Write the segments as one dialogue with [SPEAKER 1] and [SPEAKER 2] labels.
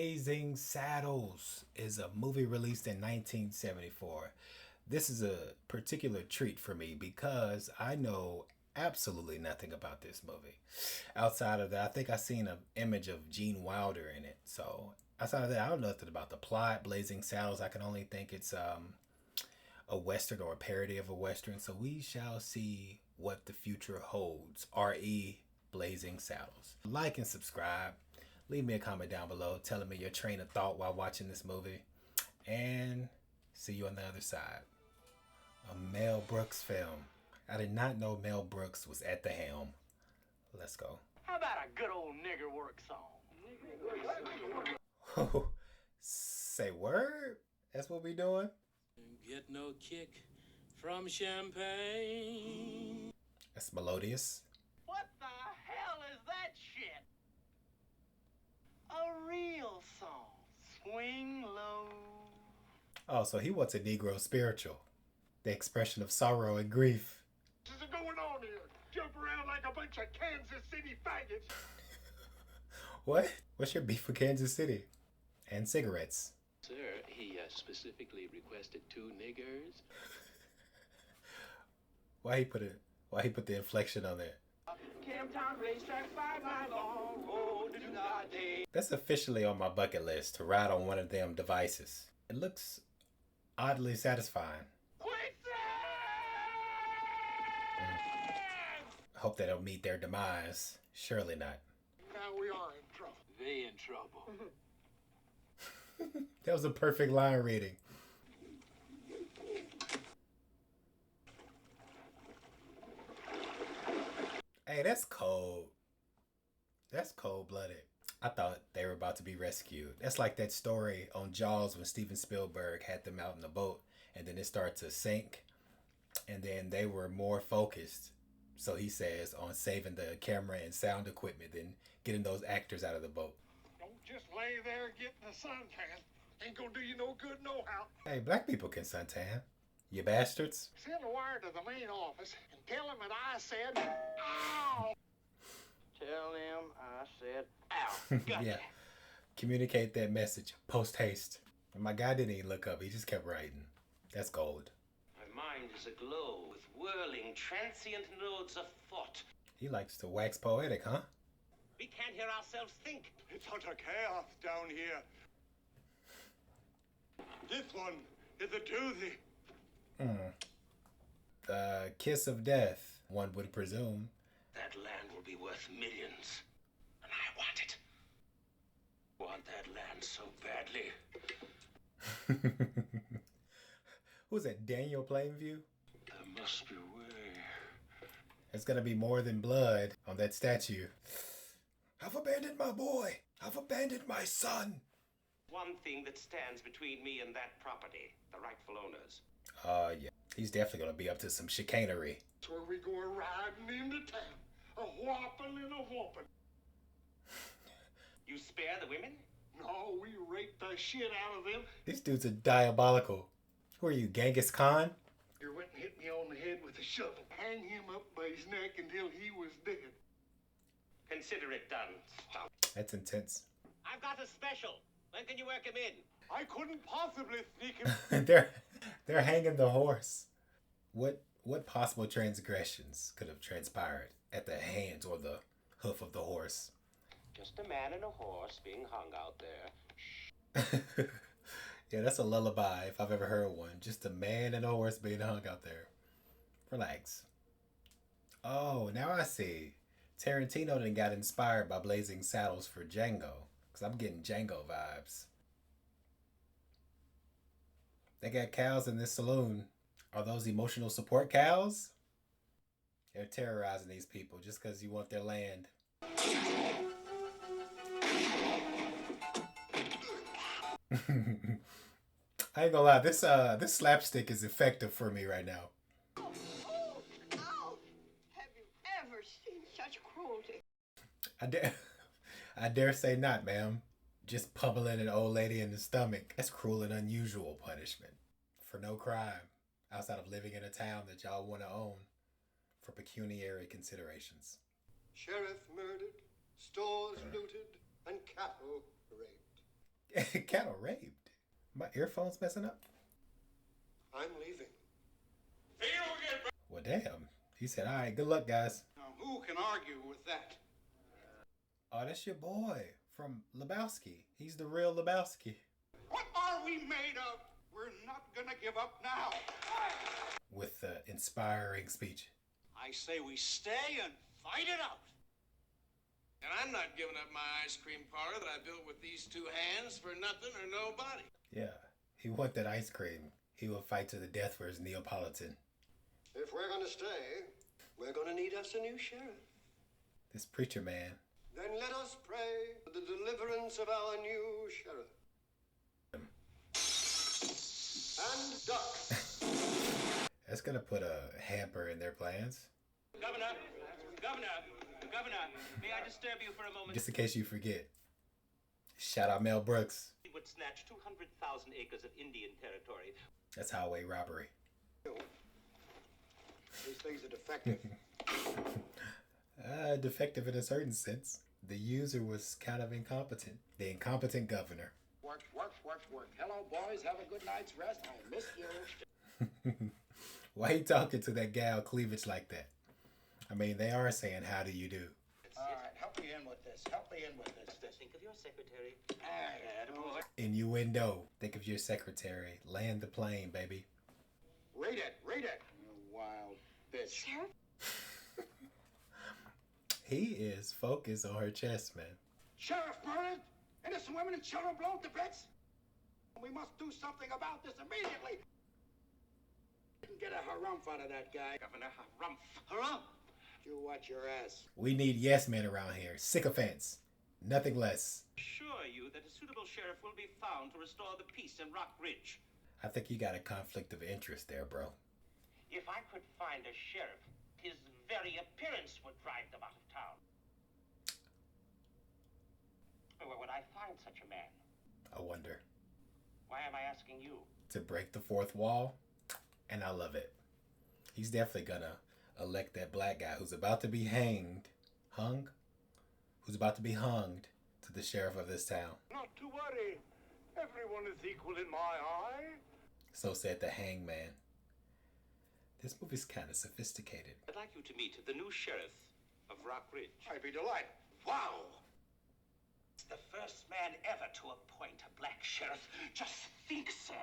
[SPEAKER 1] Blazing Saddles is a movie released in 1974. This is a particular treat for me because I know absolutely nothing about this movie. Outside of that, I think I seen an image of Gene Wilder in it. So outside of that, I don't know nothing about the plot. Blazing Saddles, I can only think it's a western or a parody of a western. So we shall see what the future holds. R.E. Blazing Saddles. Like and subscribe. Leave me a comment down below telling me your train of thought while watching this movie. And see you on the other side. A Mel Brooks film. I did not know Mel Brooks was at the helm. Let's go.
[SPEAKER 2] How about a good old nigger work song?
[SPEAKER 1] Say word? That's what we doing?
[SPEAKER 3] Get no kick from champagne.
[SPEAKER 1] That's melodious.
[SPEAKER 2] What the hell is that shit? A real song. Swing low.
[SPEAKER 1] Oh, so he wants a Negro spiritual. The expression of sorrow and grief.
[SPEAKER 4] What's going on here? Jump around like a bunch of Kansas City faggots.
[SPEAKER 1] What? What's your beef with Kansas City? And cigarettes.
[SPEAKER 3] Sir, he specifically requested 2 niggers.
[SPEAKER 1] Why he put the inflection on there? That's officially on my bucket list to ride on one of them devices. It looks oddly satisfying. Hope they don't meet their demise. Surely not.
[SPEAKER 4] Now we are in trouble.
[SPEAKER 3] They in trouble.
[SPEAKER 1] That was a perfect line reading. Hey, that's cold. That's cold-blooded. I thought they were about to be rescued. That's like that story on Jaws when Steven Spielberg had them out in the boat and then it started to sink and then they were more focused, so he says, on saving the camera and sound equipment than getting those actors out of the boat.
[SPEAKER 4] Don't just lay there getting a suntan. Ain't gonna do you no good no how.
[SPEAKER 1] Hey, black people can suntan. You bastards.
[SPEAKER 4] Send a wire to the main office and tell them that I said, ow.
[SPEAKER 2] Tell them I said, ow. Gotcha.
[SPEAKER 1] Yeah. Communicate that message post haste. And my guy didn't even look up. He just kept writing. That's gold.
[SPEAKER 5] My mind is aglow with whirling, transient nodes of thought.
[SPEAKER 1] He likes to wax poetic, huh?
[SPEAKER 5] We can't hear ourselves think.
[SPEAKER 4] It's utter chaos down here. This one is a doozy.
[SPEAKER 1] The kiss of death, one would presume.
[SPEAKER 5] That land will be worth millions. And I want it. Want that land so badly.
[SPEAKER 1] Who's that, Daniel Plainview?
[SPEAKER 5] There must be a way.
[SPEAKER 1] There's gonna be more than blood on that statue. I've abandoned my boy. I've abandoned my son.
[SPEAKER 5] One thing that stands between me and that property, the rightful owners.
[SPEAKER 1] Yeah. He's definitely gonna be up to some chicanery.
[SPEAKER 4] That's where we go riding into town. A whopping and a whopping.
[SPEAKER 5] You spare the women?
[SPEAKER 4] No, we rape the shit out of them.
[SPEAKER 1] These dudes are diabolical. Who are you, Genghis Khan?
[SPEAKER 4] You went and hit me on the head with a shovel. Hang him up by his neck until he was dead.
[SPEAKER 5] Consider it done. Stop.
[SPEAKER 1] That's intense.
[SPEAKER 5] I've got a special. When can you work him in?
[SPEAKER 4] I couldn't possibly sneak him.
[SPEAKER 1] they're hanging the horse. What possible transgressions could have transpired at the hands or the hoof of the horse?
[SPEAKER 5] Just a man and a horse being hung out there.
[SPEAKER 1] Yeah, that's a lullaby if I've ever heard one. Just a man and a horse being hung out there. Relax. Oh, now I see. Tarantino done got inspired by Blazing Saddles for Django. Because I'm getting Django vibes. They got cows in this saloon. Are those emotional support cows? They're terrorizing these people just because you want their land. I ain't gonna lie, this slapstick is effective for me right now.
[SPEAKER 6] Oh, ow! Have you ever seen such cruelty?
[SPEAKER 1] I dare say not, ma'am. Just pummeling an old lady in the stomach. That's cruel and unusual punishment. For no crime. Outside of living in a town that y'all want to own. For pecuniary considerations.
[SPEAKER 4] Sheriff murdered, stores looted, and cattle raped.
[SPEAKER 1] Cattle raped. My earphones messing up.
[SPEAKER 4] I'm leaving.
[SPEAKER 1] Well, damn. He said, all right, good luck, guys.
[SPEAKER 4] Now, who can argue with that?
[SPEAKER 1] Oh, that's your boy from Lebowski. He's the real Lebowski.
[SPEAKER 4] What are we made of? We're not gonna give up now.
[SPEAKER 1] With the inspiring speech.
[SPEAKER 4] I say we stay and fight it out.
[SPEAKER 7] And I'm not giving up my ice cream parlor that I built with these two hands for nothing or nobody.
[SPEAKER 1] Yeah, he want that ice cream. He will fight to the death for his Neapolitan.
[SPEAKER 4] If we're gonna stay, we're gonna need us a new sheriff.
[SPEAKER 1] This preacher man.
[SPEAKER 4] Then let us pray for the deliverance of our new sheriff. And duck.
[SPEAKER 1] That's gonna put a hamper in their plans.
[SPEAKER 8] Governor, may I disturb you for a moment?
[SPEAKER 1] Just in case you forget. Shout out Mel Brooks.
[SPEAKER 8] We would snatch 200,000 acres of Indian territory.
[SPEAKER 1] That's highway robbery.
[SPEAKER 4] These things are defective.
[SPEAKER 1] Defective in a certain sense. The user was kind of incompetent. The incompetent governor.
[SPEAKER 9] Work. Hello, boys. Have a good night's rest. I miss you.
[SPEAKER 1] Why he talking to that gal cleavage like that? I mean, they are saying, how do you do?
[SPEAKER 9] All right, help me in with this.
[SPEAKER 8] Think of your secretary.
[SPEAKER 1] Innuendo. Think of your secretary. Land the plane, baby.
[SPEAKER 4] Read it.
[SPEAKER 9] You wild bitch.
[SPEAKER 6] Sheriff?
[SPEAKER 1] He is focused on her chest, man.
[SPEAKER 9] Sheriff murdered. Innocent women and children blown to bits. We must do something about this immediately. You can get a harumph out of that guy.
[SPEAKER 8] Governor, harumph.
[SPEAKER 9] You watch your ass.
[SPEAKER 1] We need yes men around here. Sycophants. Nothing less.
[SPEAKER 8] Assure you that a suitable sheriff will be found to restore the peace in Rock Ridge.
[SPEAKER 1] I think you got a conflict of interest there, bro.
[SPEAKER 8] If I could find a sheriff, his very appearance would drive them out of town. Where would I find such a man?
[SPEAKER 1] I wonder.
[SPEAKER 8] Why am I asking you?
[SPEAKER 1] To break the fourth wall, and I love it. He's definitely gonna elect that black guy who's about to be who's about to be hunged to the sheriff of this town.
[SPEAKER 4] Not to worry. Everyone is equal in my eye.
[SPEAKER 1] So said the hangman. This movie's kind of sophisticated.
[SPEAKER 8] I'd like you to meet the new sheriff of Rock Ridge.
[SPEAKER 4] I'd be delighted.
[SPEAKER 8] Wow! It's the first man ever to appoint a black sheriff. Just think, sir.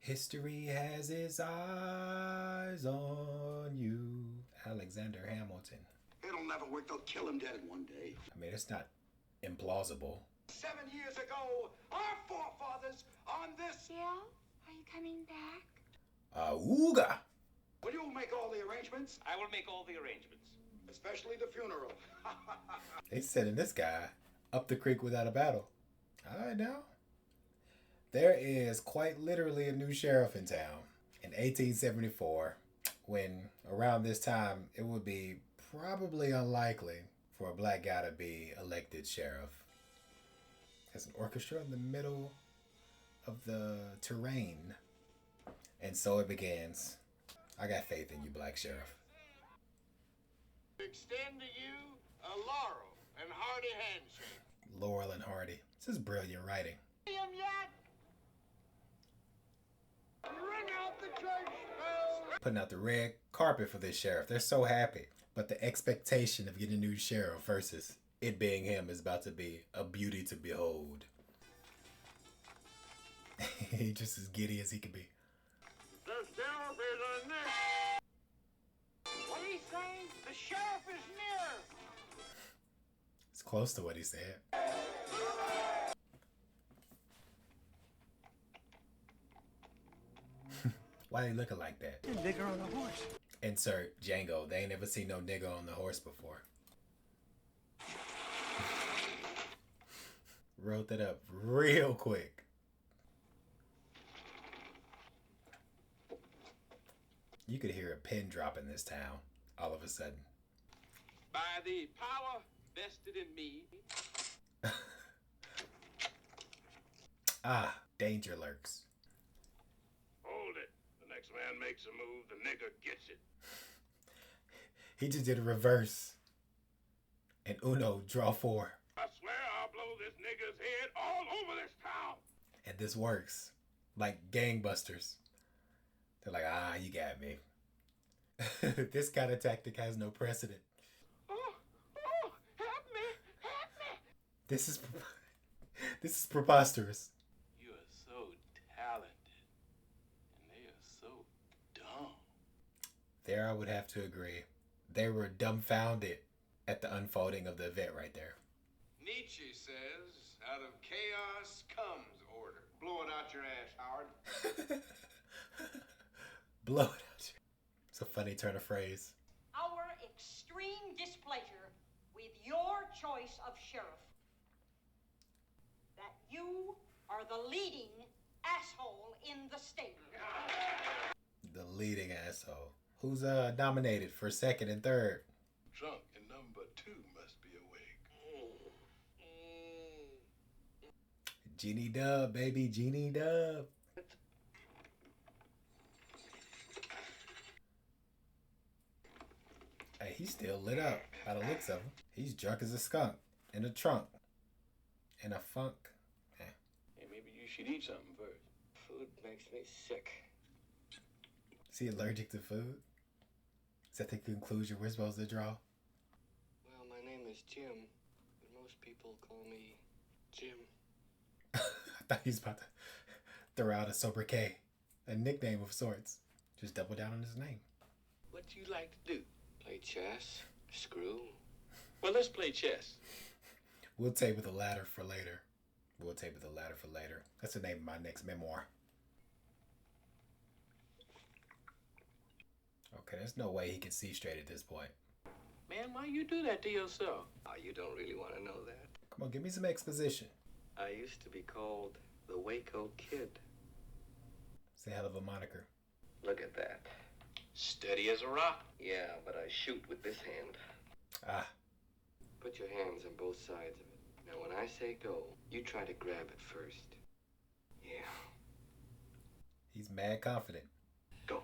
[SPEAKER 1] History has its eyes on you. Alexander Hamilton.
[SPEAKER 9] It'll never work. They'll kill him dead in one day.
[SPEAKER 1] I mean, it's not implausible.
[SPEAKER 9] 7 years ago, our forefathers on this...
[SPEAKER 6] Bill, are you coming back?
[SPEAKER 1] Ooga!
[SPEAKER 9] Will you make all the arrangements?
[SPEAKER 8] I will make all the arrangements.
[SPEAKER 9] Especially the funeral.
[SPEAKER 1] They sending this guy up the creek without a battle. All right, now. There is quite literally a new sheriff in town. In 1874, when around this time, it would be probably unlikely for a black guy to be elected sheriff. There's an orchestra in the middle of the terrain. And so it begins. I got faith in you, black sheriff.
[SPEAKER 7] Extend to you a laurel and hearty handshake.
[SPEAKER 1] Laurel and Hardy. This is brilliant writing.
[SPEAKER 7] Him yet? Ring out the church bell.
[SPEAKER 1] Putting out the red carpet for this sheriff. They're so happy. But the expectation of getting a new sheriff versus it being him is about to be a beauty to behold. He just as giddy as he can be.
[SPEAKER 7] The sheriff is near.
[SPEAKER 8] What are you saying? The sheriff is near.
[SPEAKER 1] It's close to what he said. Why they looking like that?
[SPEAKER 9] Nigger on the horse.
[SPEAKER 1] Insert Django. They ain't never seen no nigga on the horse before. Wrote that up real quick. You could hear a pin drop in this town all of a sudden.
[SPEAKER 7] By the power vested in me.
[SPEAKER 1] Danger lurks.
[SPEAKER 7] Hold it. The next man makes a move, the nigger gets it.
[SPEAKER 1] He just did a reverse. And Uno, draw 4.
[SPEAKER 7] I swear I'll blow this nigger's head all over this town.
[SPEAKER 1] this works. Like gangbusters. They're like, you got me. This kind of tactic has no precedent.
[SPEAKER 2] Help me! Help me!
[SPEAKER 1] This is preposterous.
[SPEAKER 3] You are so talented, and they are so dumb.
[SPEAKER 1] There I would have to agree. They were dumbfounded at the unfolding of the event right there.
[SPEAKER 7] Nietzsche says, out of chaos comes order. Blow it out your ass, Howard.
[SPEAKER 1] Blow it out. It's a funny turn of phrase.
[SPEAKER 10] Our extreme displeasure with your choice of sheriff. That you are the leading asshole in the state.
[SPEAKER 1] The leading asshole. Who's nominated for second and third?
[SPEAKER 4] Drunk and number 2 must be awake.
[SPEAKER 1] Genie Dub, baby, Genie Dub. Hey, he's still lit up by the looks of him. He's drunk as a skunk in a trunk. In a funk.
[SPEAKER 3] Hey, maybe you should eat something first.
[SPEAKER 5] Food makes me sick.
[SPEAKER 1] Is he allergic to food? Is that the conclusion we're supposed to draw?
[SPEAKER 5] Well, my name is Jim, but most people call me Jim.
[SPEAKER 1] I thought he was about to throw out a sobriquet, a nickname of sorts. Just double down on his name.
[SPEAKER 3] What do you like to do?
[SPEAKER 5] Play chess, screw.
[SPEAKER 3] Well, let's play chess.
[SPEAKER 1] We'll table the ladder for later. That's the name of my next memoir. Okay, there's no way he can see straight at this point.
[SPEAKER 3] Man, why you do that to yourself?
[SPEAKER 5] Oh, you don't really want to know that.
[SPEAKER 1] Come on, give me some exposition.
[SPEAKER 5] I used to be called the Waco Kid.
[SPEAKER 1] It's a hell of a moniker.
[SPEAKER 5] Look at that.
[SPEAKER 3] Steady as a rock.
[SPEAKER 5] Yeah, but I shoot with this hand.
[SPEAKER 1] Ah,
[SPEAKER 5] Put your hands on both sides of it. Now, when I say go, you try to grab it first. Yeah.
[SPEAKER 1] he's mad confident.
[SPEAKER 5] Go.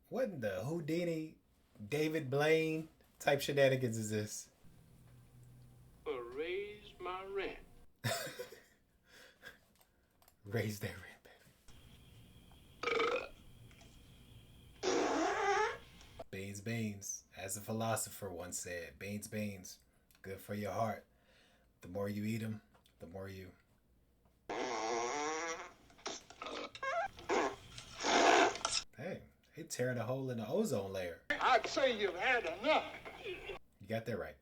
[SPEAKER 1] What in the Houdini, David Blaine type shenanigans is this?
[SPEAKER 3] Well, raise my rent.
[SPEAKER 1] Raise that rent, baby. Beans, beans. As a philosopher once said, beans, beans. Good for your heart. The more you eat them, the more you... Hey, they tearing a hole in the ozone layer.
[SPEAKER 4] I'd say you've had enough.
[SPEAKER 1] You got that right.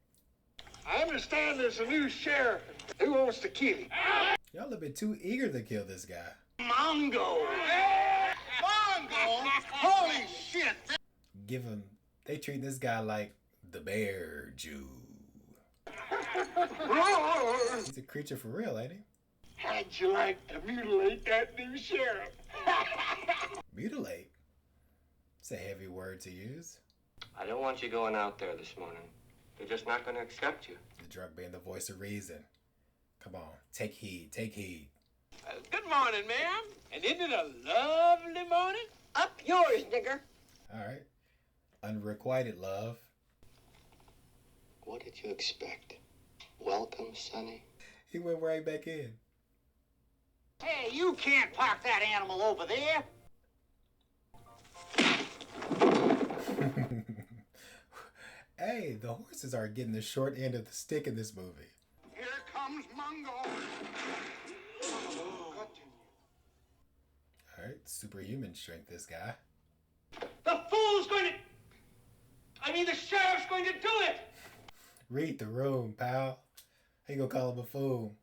[SPEAKER 4] I understand there's a new sheriff. Who wants to kill him?
[SPEAKER 1] Y'all a bit too eager to kill this guy.
[SPEAKER 4] Mongo! Mongo? Holy shit!
[SPEAKER 1] Give him... They treat this guy like the bear Jew. He's a creature for real, ain't he?
[SPEAKER 4] How'd you like to mutilate that new sheriff?
[SPEAKER 1] Mutilate? It's a heavy word to use.
[SPEAKER 5] I don't want you going out there this morning. They're just not going to accept you.
[SPEAKER 1] The drunk being the voice of reason. Come on, take heed, take heed.
[SPEAKER 3] Good morning, ma'am. And isn't it a lovely morning?
[SPEAKER 6] Up yours, nigger.
[SPEAKER 1] All right. Unrequited love.
[SPEAKER 5] What did you expect? Welcome, Sonny.
[SPEAKER 1] He went right back in.
[SPEAKER 9] Hey, you can't park that animal over there.
[SPEAKER 1] Hey, the horses are getting the short end of the stick in this movie.
[SPEAKER 4] Here comes Mongo.
[SPEAKER 1] All right, superhuman strength, this guy.
[SPEAKER 8] The fool's going to... the sheriff's going to do it!
[SPEAKER 1] Read the room, pal. How you gonna call him a fool?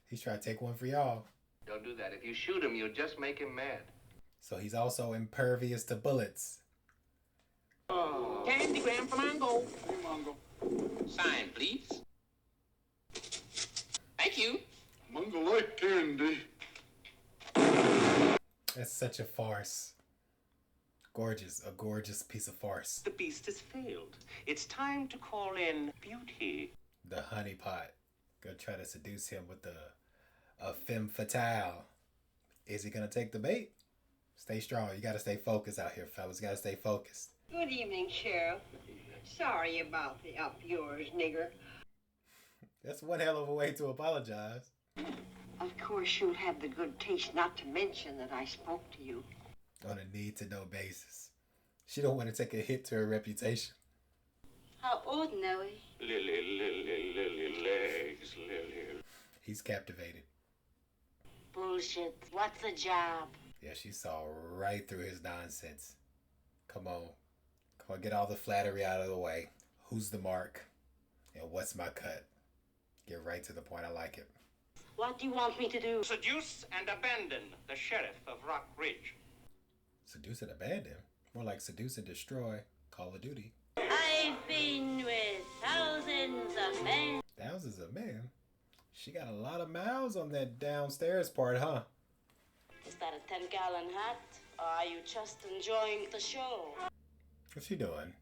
[SPEAKER 1] He's trying to take one for y'all.
[SPEAKER 5] Don't do that. If you shoot him, you'll just make him mad.
[SPEAKER 1] So he's also impervious to bullets.
[SPEAKER 8] Candygram for Mongo.
[SPEAKER 4] Hey, Mongo.
[SPEAKER 3] Sign, please. Thank you.
[SPEAKER 4] Mongo like candy.
[SPEAKER 1] That's such a farce. Gorgeous, a gorgeous piece of farce.
[SPEAKER 8] The beast has failed. It's time to call in beauty.
[SPEAKER 1] The honeypot. Gonna try to seduce him with a femme fatale. Is he gonna take the bait? Stay strong. You gotta stay focused out here, fellas. You gotta stay focused.
[SPEAKER 6] Good evening, Sheriff. Sorry about the up yours, nigger.
[SPEAKER 1] That's one hell of a way to apologize.
[SPEAKER 6] Of course, you'll have the good taste not to mention that I spoke to you.
[SPEAKER 1] On a need-to-know basis. She don't want to take a hit to her reputation.
[SPEAKER 10] How ordinary.
[SPEAKER 5] Lily legs, Lily.
[SPEAKER 1] He's captivated.
[SPEAKER 10] Bullshit. What's the job?
[SPEAKER 1] Yeah, she saw right through his nonsense. Come on. Come on, get all the flattery out of the way. Who's the mark? And what's my cut? Get right to the point. I like it.
[SPEAKER 10] What do you want me to do?
[SPEAKER 8] Seduce and abandon the sheriff of Rock Ridge.
[SPEAKER 1] Seduce and abandon? More like seduce and destroy. Call of Duty.
[SPEAKER 10] I've been with thousands of men.
[SPEAKER 1] Thousands of men? She got a lot of mouths on that downstairs part, huh?
[SPEAKER 10] Is that a 10-gallon hat? Or are you just enjoying the show?
[SPEAKER 1] What's she doing?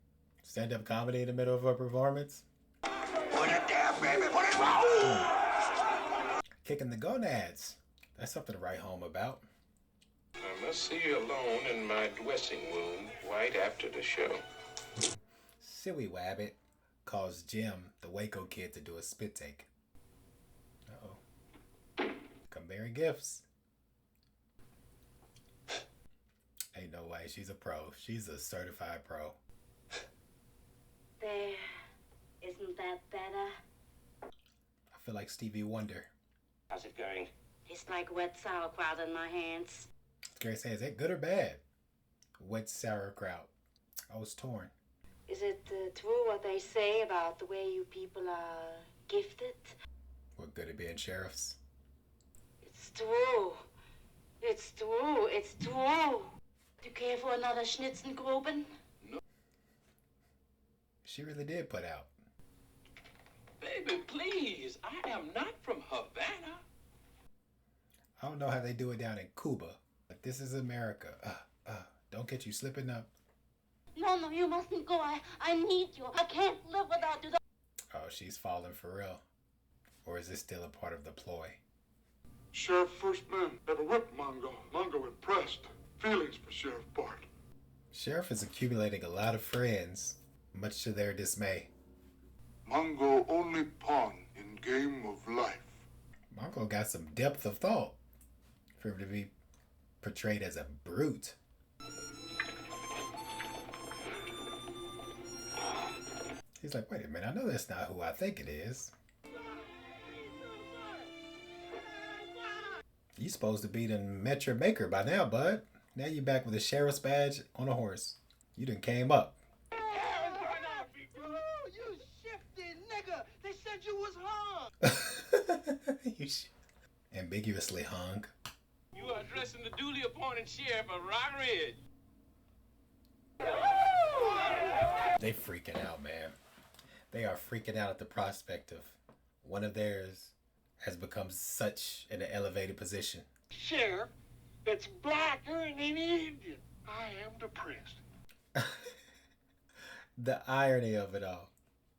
[SPEAKER 1] Stand-up comedy in the middle of her performance?
[SPEAKER 9] Put it down, baby. Put it down.
[SPEAKER 1] Kicking the gonads. That's something to write home about.
[SPEAKER 5] I must see you alone in my dressing room right after the show.
[SPEAKER 1] Silly Wabbit caused Jim, the Waco kid, to do a spit take. Uh-oh. Come bearing gifts. Ain't no way. She's a pro. She's a certified pro.
[SPEAKER 10] There. Isn't that better?
[SPEAKER 1] I feel like Stevie Wonder.
[SPEAKER 8] How's it going?
[SPEAKER 10] It's like wet sauerkraut in my hands.
[SPEAKER 1] Gary says, is that good or bad? Wet sauerkraut. I was torn.
[SPEAKER 10] Is it true what they say about the way you people are gifted?
[SPEAKER 1] What good at being sheriffs?
[SPEAKER 10] It's true. It's true. It's true. Do you care for another Schnitzengruben?
[SPEAKER 1] She really did put out.
[SPEAKER 3] Baby, please. I am not from Havana.
[SPEAKER 1] I don't know how they do it down in Cuba, but this is America. Don't get you slipping up.
[SPEAKER 10] No, you mustn't go. I need you. I can't live without you.
[SPEAKER 1] Oh, she's falling for real. Or is this still a part of the ploy?
[SPEAKER 4] Sheriff first man ever whipped Mongo. Mongo impressed. Feelings for Sheriff Bart.
[SPEAKER 1] Sheriff is accumulating a lot of friends, much to their dismay.
[SPEAKER 4] Mongo only pawn in game of life.
[SPEAKER 1] Mongo got some depth of thought for him to be portrayed as a brute. He's like, wait a minute, I know that's not who I think it is. You supposed to be the Metro Maker by now, bud. Now you back with a sheriff's badge on a horse. You done came up.
[SPEAKER 9] You shifty nigga. They said you was hung.
[SPEAKER 1] Ambiguously hung.
[SPEAKER 3] You are addressing the duly appointed sheriff of Rock Ridge.
[SPEAKER 1] They freaking out, man. They are freaking out at the prospect of one of theirs has become such an elevated position.
[SPEAKER 4] Sheriff, that's blacker than any Indian. I am depressed.
[SPEAKER 3] The irony of it all.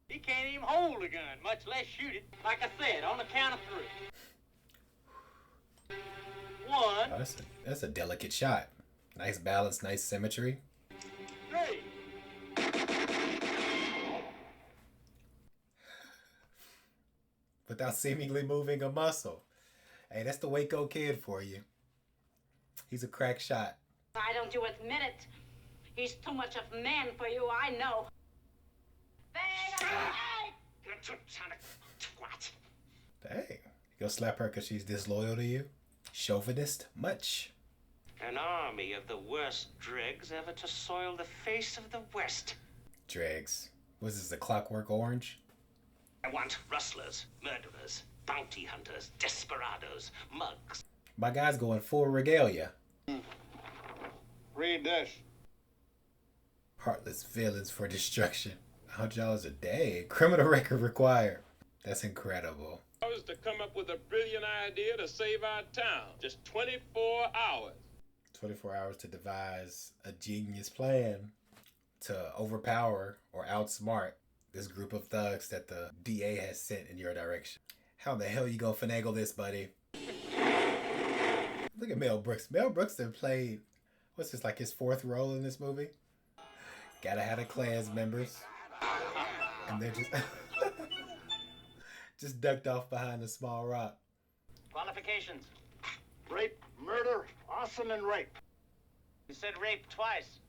[SPEAKER 8] He can't even hold a gun, much less shoot it. Like I said, on the count of 3. 1.
[SPEAKER 1] Oh, that's a delicate shot. Nice balance, nice symmetry.
[SPEAKER 8] 3.
[SPEAKER 1] Without seemingly moving a muscle. Hey, that's the Waco kid for you. He's a crack shot.
[SPEAKER 10] Why don't you admit it? He's too much of a man for you, I know.
[SPEAKER 8] You're too tonic. Twat.
[SPEAKER 1] Dang. You gonna slap her because she's disloyal to you? Chauvinist? Much.
[SPEAKER 8] An army of the worst dregs ever to soil the face of the West.
[SPEAKER 1] Dregs. Was this a Clockwork Orange?
[SPEAKER 8] I want rustlers, murderers, bounty hunters, desperados, mugs.
[SPEAKER 1] My guy's going full regalia.
[SPEAKER 4] Read this.
[SPEAKER 1] Heartless villains for destruction. $100 a day. Criminal record required. That's incredible.
[SPEAKER 3] I was to come up with a brilliant idea to save our town. Just 24 hours.
[SPEAKER 1] 24 hours to devise a genius plan to overpower or outsmart this group of thugs that the DA has sent in your direction. How the hell you gonna finagle this, buddy? Look at Mel Brooks. Mel Brooks have played, what's this, like his 4th role in this movie? Gotta have the Klans members. And they're just... Just ducked off behind a small rock.
[SPEAKER 8] Qualifications.
[SPEAKER 9] Rape, murder, arson, and rape.
[SPEAKER 8] You said rape twice.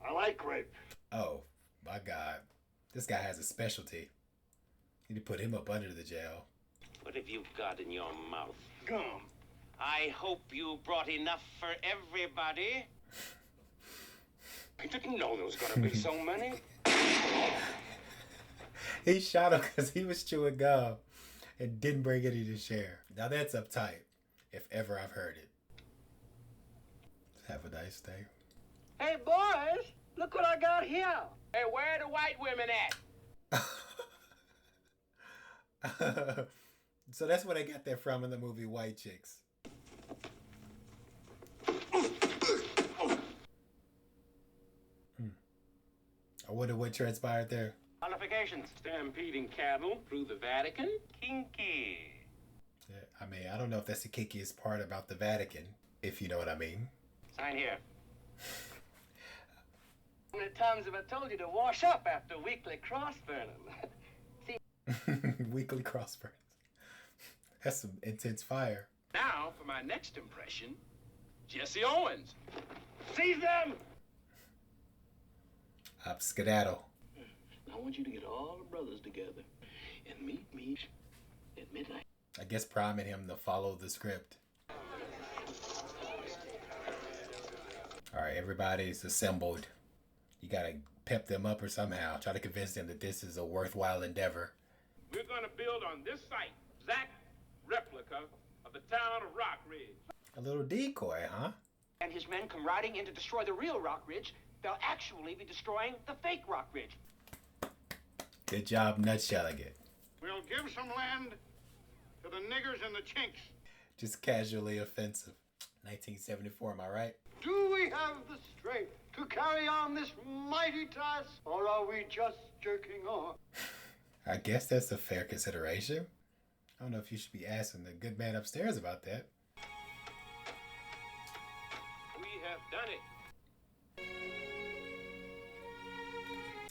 [SPEAKER 9] I like rape.
[SPEAKER 1] Oh, my God. This guy has a specialty. Need to put him up under the jail.
[SPEAKER 5] What have you got in your mouth?
[SPEAKER 9] Gum.
[SPEAKER 8] I hope you brought enough for everybody.
[SPEAKER 9] I didn't know there was gonna be so many.
[SPEAKER 1] He shot him because he was chewing gum and didn't bring any to share. Now that's uptight, if ever I've heard it. Have a nice day.
[SPEAKER 2] Hey, boys, look what I got here.
[SPEAKER 7] Hey, where are the white women at?
[SPEAKER 1] So that's where they got that from in the movie White Chicks. I wonder what transpired there.
[SPEAKER 8] Qualifications.
[SPEAKER 3] Stampeding cattle through the Vatican?
[SPEAKER 8] Kinky.
[SPEAKER 1] Yeah, I mean, I don't know if that's the kinkiest part about the Vatican, if you know what I mean.
[SPEAKER 8] Sign here.
[SPEAKER 2] How many times have I told you to wash up after weekly cross burning?
[SPEAKER 1] Weekly cross burns. That's some intense fire.
[SPEAKER 3] Now, for my next impression, Jesse Owens.
[SPEAKER 2] Seize them!
[SPEAKER 1] Up skedaddle.
[SPEAKER 5] I want you to get all the brothers together and meet me at midnight.
[SPEAKER 1] I guess priming him to follow the script. Alright, everybody's assembled. You gotta pep them up or somehow. Try to convince them that this is a worthwhile endeavor.
[SPEAKER 3] We're going to build on this site, exact replica of the town of Rock Ridge.
[SPEAKER 1] A little decoy, huh?
[SPEAKER 2] And his men come riding in to destroy the real Rock Ridge. They'll actually be destroying the fake Rock Ridge.
[SPEAKER 1] Good job nutshelling it.
[SPEAKER 9] We'll give some land to the niggers and the chinks.
[SPEAKER 1] Just casually offensive. 1974, am I right?
[SPEAKER 4] Do we have the strength to carry on this mighty task, or are we just jerking off?
[SPEAKER 1] I guess that's a fair consideration. I don't know if you should be asking the good man upstairs about that.
[SPEAKER 3] We have done it.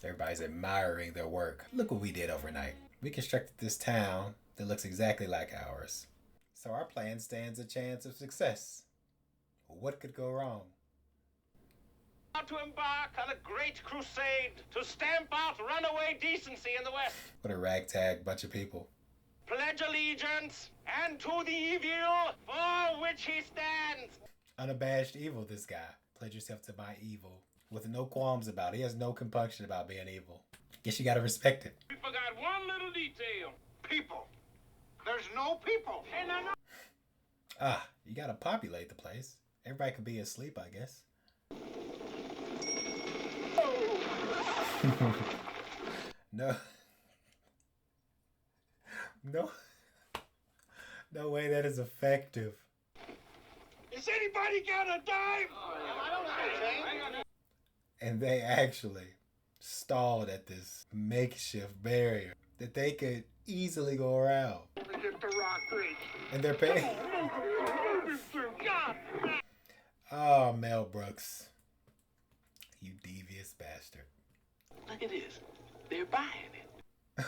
[SPEAKER 1] Everybody's admiring their work. Look what we did overnight. We constructed this town that looks exactly like ours. So our plan stands a chance of success. What could go wrong?
[SPEAKER 8] About to embark on a great crusade to stamp out runaway decency in the West.
[SPEAKER 1] What a ragtag bunch of people.
[SPEAKER 8] Pledge allegiance and to the evil for which he stands.
[SPEAKER 1] Unabashed evil, this guy. Pledge yourself to my evil. With no qualms about it. He has no compunction about being evil. Guess you gotta respect it.
[SPEAKER 3] We forgot one little detail.
[SPEAKER 9] People. There's no people.
[SPEAKER 1] Ah, you gotta populate the place. Everybody could be asleep, I guess. No. No. No way that is effective.
[SPEAKER 9] Is anybody got a dime?
[SPEAKER 1] And they actually stalled at this makeshift barrier that they could easily go around.
[SPEAKER 9] Get the Rock Ridge.
[SPEAKER 1] And they're paying. Oh, Mel Brooks. You devious bastard.
[SPEAKER 5] Look at this. They're buying it.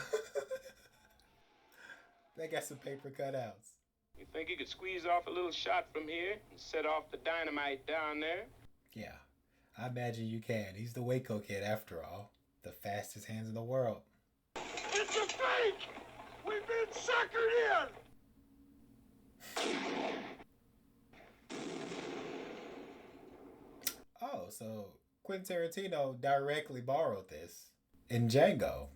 [SPEAKER 1] They got some paper cutouts.
[SPEAKER 3] You think you could squeeze off a little shot from here and set off the dynamite down there?
[SPEAKER 1] Yeah, I imagine you can. He's the Waco kid after all. The fastest hands in the world.
[SPEAKER 9] It's a fake! We've been suckered in!
[SPEAKER 1] Oh, so Quentin Tarantino directly borrowed this in Django.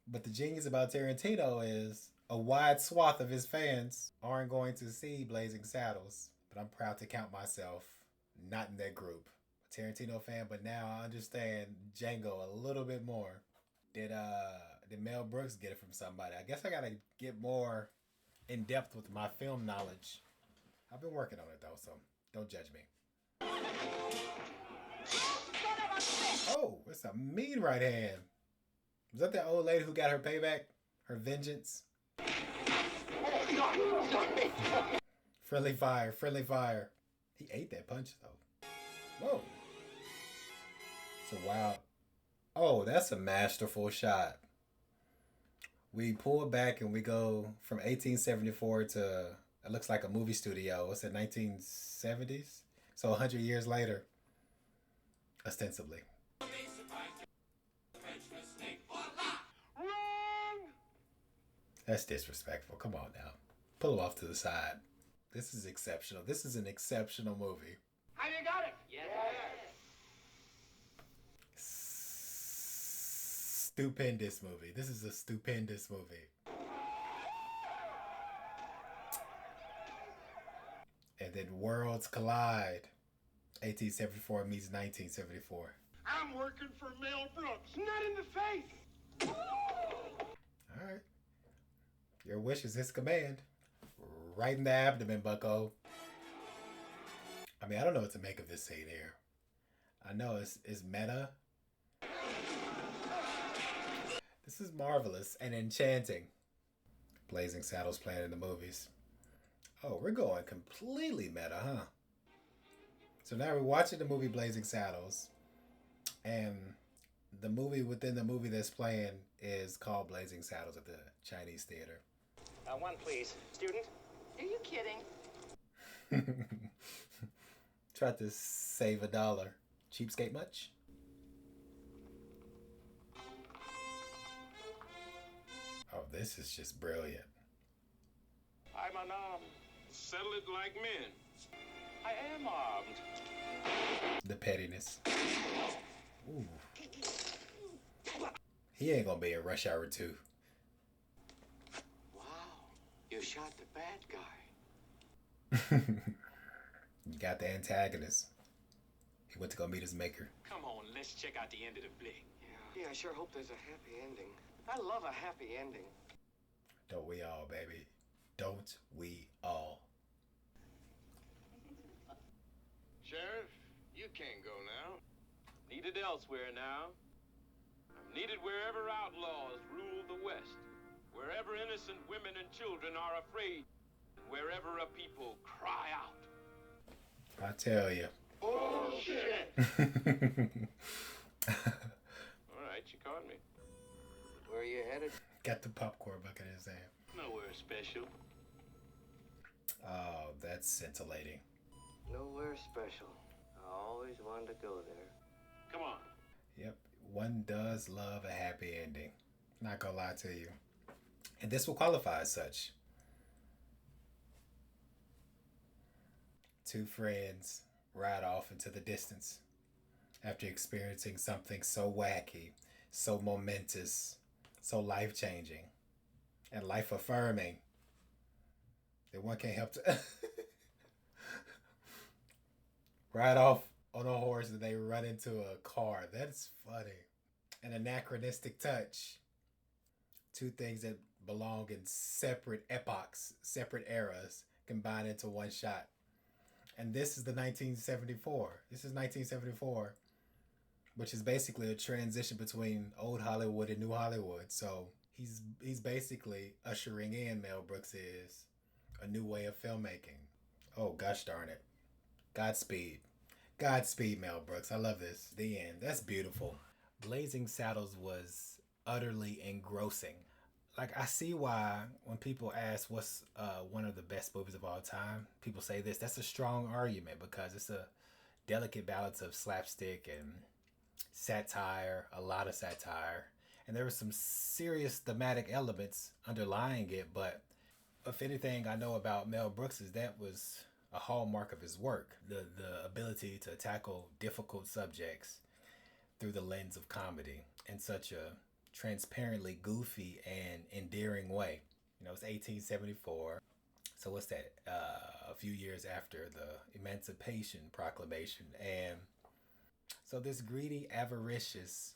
[SPEAKER 1] But the genius about Tarantino is a wide swath of his fans aren't going to see Blazing Saddles. But I'm proud to count myself not in that group. A Tarantino fan, but now I understand Django a little bit more. Did Mel Brooks get it from somebody? I guess I gotta get more in depth with my film knowledge. I've been working on it though, so don't judge me. Oh, it's a mean right hand. Was that the old lady who got her payback? Her vengeance? Friendly fire, friendly fire. He ate that punch though. Whoa. It's a wild. Oh, that's a masterful shot. We pull back and we go from 1874 to it looks like a movie studio. What's it, 1970s? So 100 years later, ostensibly. That's disrespectful. Come on now. Pull him off to the side. This is exceptional. This is an exceptional movie.
[SPEAKER 2] Have you got it? Yes.
[SPEAKER 1] Stupendous movie. This is a stupendous movie. And then worlds collide. 1874 meets 1974.
[SPEAKER 9] I'm working for Mel Brooks, not in the face.
[SPEAKER 1] All right. Your wish is his command. Right in the abdomen, bucko. I mean, I don't know what to make of this scene here. I know it's meta. This is marvelous and enchanting. Blazing Saddles playing in the movies. Oh, we're going completely meta, huh? So now we're watching the movie Blazing Saddles, and the movie within the movie that's playing is called Blazing Saddles at the Chinese Theater.
[SPEAKER 8] One, please. Student?
[SPEAKER 6] Are you kidding?
[SPEAKER 1] Tried to save $1. Cheapskate much? Oh, this is just brilliant.
[SPEAKER 3] I'm unarmed. Settle it like men. I am armed.
[SPEAKER 1] The pettiness. Ooh. He ain't gonna be in Rush Hour 2.
[SPEAKER 9] Wow, you shot the bad guy.
[SPEAKER 1] You got the antagonist. He went to go meet his maker.
[SPEAKER 3] Come on, let's check out the end of the flick.
[SPEAKER 9] Yeah, I sure hope there's a happy ending. I love a happy ending.
[SPEAKER 1] Don't we all, baby? Don't we all?
[SPEAKER 7] Sheriff, you can't go now.
[SPEAKER 3] Needed elsewhere now. I'm needed wherever outlaws rule the West. Wherever innocent women and children are afraid. Wherever a people cry out.
[SPEAKER 1] I tell you.
[SPEAKER 9] Bullshit!
[SPEAKER 3] All right, you caught me.
[SPEAKER 9] Where are you headed?
[SPEAKER 1] Got the popcorn bucket in his hand.
[SPEAKER 3] Nowhere special.
[SPEAKER 1] Oh, that's scintillating.
[SPEAKER 9] Nowhere special. I always wanted to go there.
[SPEAKER 3] Come on.
[SPEAKER 1] Yep, one does love a happy ending. Not gonna lie to you. And this will qualify as such. Two friends ride off into the distance after experiencing something so wacky, so momentous, so life-changing, and life-affirming that one can't help to ride off on a horse and they run into a car. That's funny. An anachronistic touch. Two things that belong in separate epochs, separate eras, combined into one shot. And this is the 1974. This is 1974, which is basically a transition between old Hollywood and new Hollywood. So he's basically ushering in, Mel Brooks is, a new way of filmmaking. Oh, gosh darn it. Godspeed. Godspeed, Mel Brooks. I love this. The end. That's beautiful. Blazing Saddles was utterly engrossing. Like, I see why when people ask what's one of the best movies of all time, people say this. That's a strong argument because it's a delicate balance of slapstick and satire, a lot of satire. And there were some serious thematic elements underlying it, but if anything I know about Mel Brooks is that was a hallmark of his work. The ability to tackle difficult subjects through the lens of comedy in such a transparently goofy and endearing way. You know, it's 1874. So what's that? A few years after the Emancipation Proclamation. And so this greedy, avaricious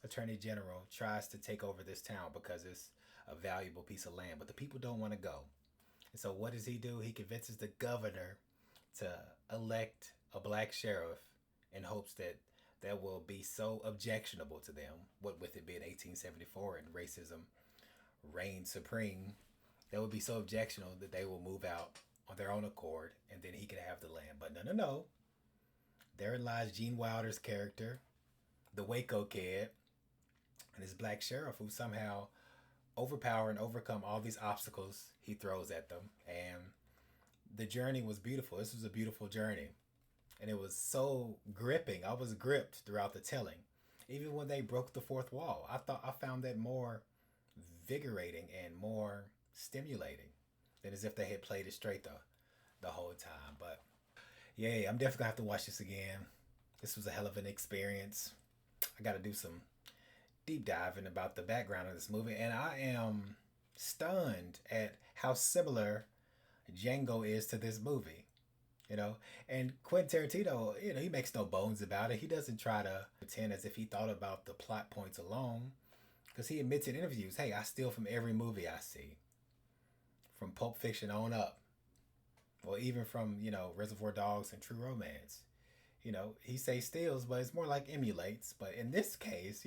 [SPEAKER 1] attorney general tries to take over this town because it's a valuable piece of land, but the people don't want to go. And so what does he do? He convinces the governor to elect a black sheriff in hopes that that will be so objectionable to them, what with it being 1874 and racism reigned supreme, that would be so objectionable that they will move out on their own accord and then he could have the land. But no. Therein lies Gene Wilder's character, the Waco kid, and his black sheriff who somehow overpower and overcome all these obstacles he throws at them. And the journey was beautiful. This was a beautiful journey. And it was so gripping. I was gripped throughout the telling. Even when they broke the fourth wall, I found that more invigorating and more stimulating than as if they had played it straight the whole time. But yeah, I'm definitely gonna have to watch this again. This was a hell of an experience. I got to do some deep diving about the background of this movie, and I am stunned at how similar Django is to this movie. You know, and Quentin Tarantino, he makes no bones about it. He doesn't try to pretend as if he thought about the plot points alone, because he admits in interviews, hey, I steal from every movie I see, from Pulp Fiction on up, or even from, Reservoir Dogs and True Romance. He say steals, but it's more like emulates. But in this case,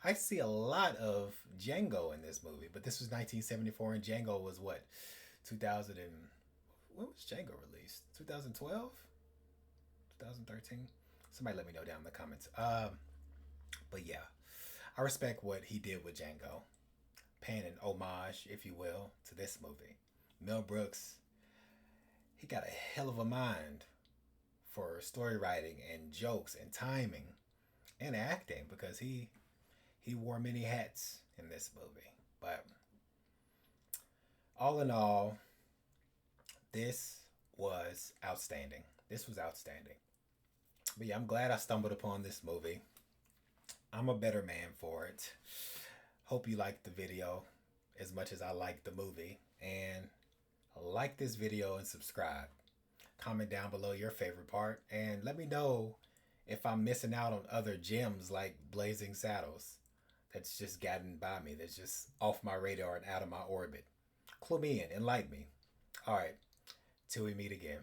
[SPEAKER 1] I see a lot of Django in this movie. But this was 1974, and Django was what, 2000 and when was Django released? 2012, 2013. Somebody let me know down in the comments. But yeah, I respect what he did with Django, paying an homage, if you will, to this movie. Mel Brooks, he got a hell of a mind for story writing and jokes and timing and acting, because he wore many hats in this movie. But all in all, this was outstanding. This was outstanding. But yeah, I'm glad I stumbled upon this movie. I'm a better man for it. Hope you liked the video as much as I liked the movie. And like this video and subscribe. Comment down below your favorite part. And let me know if I'm missing out on other gems like Blazing Saddles. That's just gotten by me. That's just off my radar and out of my orbit. Clue me in. Enlighten me. All right. Till we meet again.